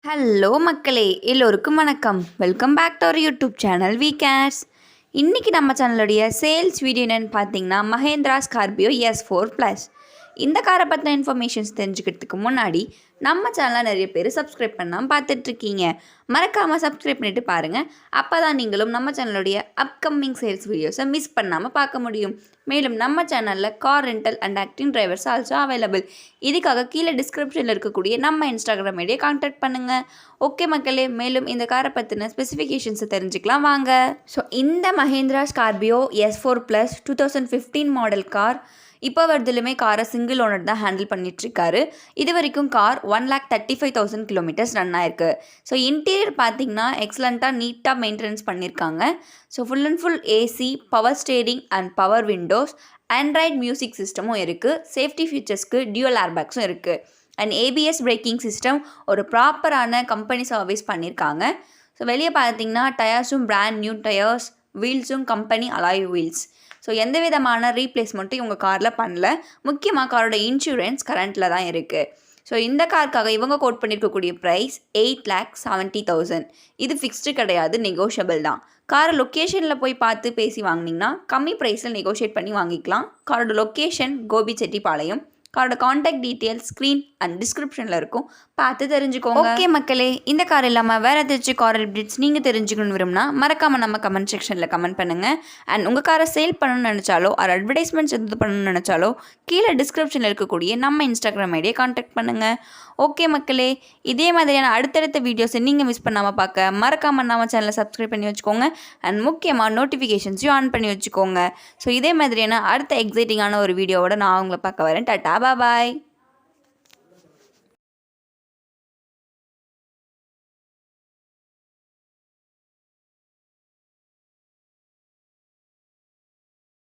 Hello மக்களே, எல்லோருக்கும் வணக்கம். Welcome back to our YouTube channel we cares. இன்றைக்கி நம்ம சேனலுடைய சேல்ஸ் வீடியோ என்னென்னு பார்த்தீங்கன்னா மஹேந்திரா ஸ்கார்பியோ S4+. இந்த காரை பற்றின இன்ஃபர்மேஷன்ஸ் தெரிஞ்சுக்கிறதுக்கு முன்னாடி நம்ம சேனலை நிறைய பேர் சப்ஸ்கிரைப் பண்ணாமல் பார்த்துட்ருக்கீங்க. மறக்காமல் சப்ஸ்கிரைப் பண்ணிவிட்டு பாருங்கள். அப்போ தான் நீங்களும் நம்ம சேனலுடைய அப்கமிங் சேல்ஸ் வீடியோஸை மிஸ் பண்ணாமல் பார்க்க முடியும். மேலும் நம்ம சேனலில் car rental and acting drivers also available. இதுக்காக கீழே டிஸ்கிரிப்ஷனில் இருக்கக்கூடிய நம்ம இன்ஸ்டாகிராம் ஐடியை கான்டாக்ட் பண்ணுங்கள். ஓகே மக்களே, மேலும் இந்த காரை பற்றின ஸ்பெசிஃபிகேஷன்ஸை தெரிஞ்சுக்கலாம் வாங்க. ஸோ இந்த Mahindra Scorpio S4+, 2015 model car இப்போ வருதுலுமே காரை சிங்கிள் ஓனர் தான் ஹேண்டில் பண்ணிகிட்ருக்காரு. இது வரைக்கும் கார் 1,35,000 கிலோமீட்டர்ஸ் ரன் ஆயிருக்கு. ஸோ இன்டீரியர் பார்த்திங்கன்னா எக்ஸலண்ட்டாக நீட்டாக மெயின்டெனன்ஸ் பண்ணியிருக்காங்க. So full and full AC, power steering and power windows, Android music சிஸ்டமும் இருக்குது. சேஃப்டி ஃபீச்சர்ஸ்க்கு டியூவல் ஏர்பேக்ஸும் இருக்குது. அண்ட் ABS பிரேக்கிங் சிஸ்டம் ஒரு ப்ராப்பரான கம்பெனி சர்வீஸ் பண்ணியிருக்காங்க. ஸோ வெளியே பார்த்திங்கன்னா டயர்ஸும் பிராண்ட் நியூ டயர்ஸ், வீல்ஸும் கம்பெனி அலாய் வீல்ஸ். ஸோ எந்த விதமான ரீப்ளேஸ்மெண்ட்டும் இவங்க காரில் பண்ணல. முக்கியமாக காரோட இன்சூரன்ஸ் கரண்ட்டில் தான் இருக்குது. ஸோ இந்த காருக்காக இவங்க கோட் பண்ணியிருக்கக்கூடிய ப்ரைஸ் 8,70,000. இது ஃபிக்ஸ்டு கிடையாது, நெகோஷியபிள் தான். காரை லொக்கேஷனில் போய் பார்த்து பேசி வாங்கினீங்கன்னா கம்மி ப்ரைஸில் நெகோஷியேட் பண்ணி வாங்கிக்கலாம். காரோட லொக்கேஷன் கோபிச்செட்டிப்பாளையம். காரோட காண்டாக்ட் டீட்டெயில்ஸ் ஸ்க்ரீன் அண்ட் டிஸ்கிரிப்ஷனில் இருக்கும், பார்த்து தெரிஞ்சுக்கோங்க. ஓகே மக்களே, இந்த கார் இல்லாமல் வேறு ஏதாச்சும் கார் அப்டேட்ஸ் நீங்கள் தெரிஞ்சுக்கணும்னு விரும்பினா மறக்காமல் நம்ம கமெண்ட் செக்ஷனில் கமெண்ட் பண்ணுங்கள். அண்ட் உங்கள் காரை சேல் பண்ணணும்னு நினச்சாலோ ஒரு அட்வர்டைஸ்மெண்ட்ஸ் எது பண்ணணும்னு நினச்சாலோ கீழே டிஸ்கிரிப்ஷனில் இருக்கக்கூடிய நம்ம இன்ஸ்டாகிராம் ஐடியை கான்டாக்ட் பண்ணுங்கள். ஓகே மக்களே, இதே மாதிரியான அடுத்தடுத்த வீடியோஸை நீங்கள் மிஸ் பண்ணாமல் பார்க்க மறக்காமல் நம்ம சேனலை சப்ஸ்கிரைப் பண்ணி வச்சுக்கோங்க. அண்ட் முக்கியமாக நோட்டிஃபிகேஷன்ஸையும் ஆன் பண்ணி வச்சுக்கோங்க. ஸோ இதே மாதிரியான அடுத்த எக்ஸைட்டிங்கான ஒரு வீடியோவோட நான் உங்களை பார்க்க வரேன். டாட்டா, பாய்.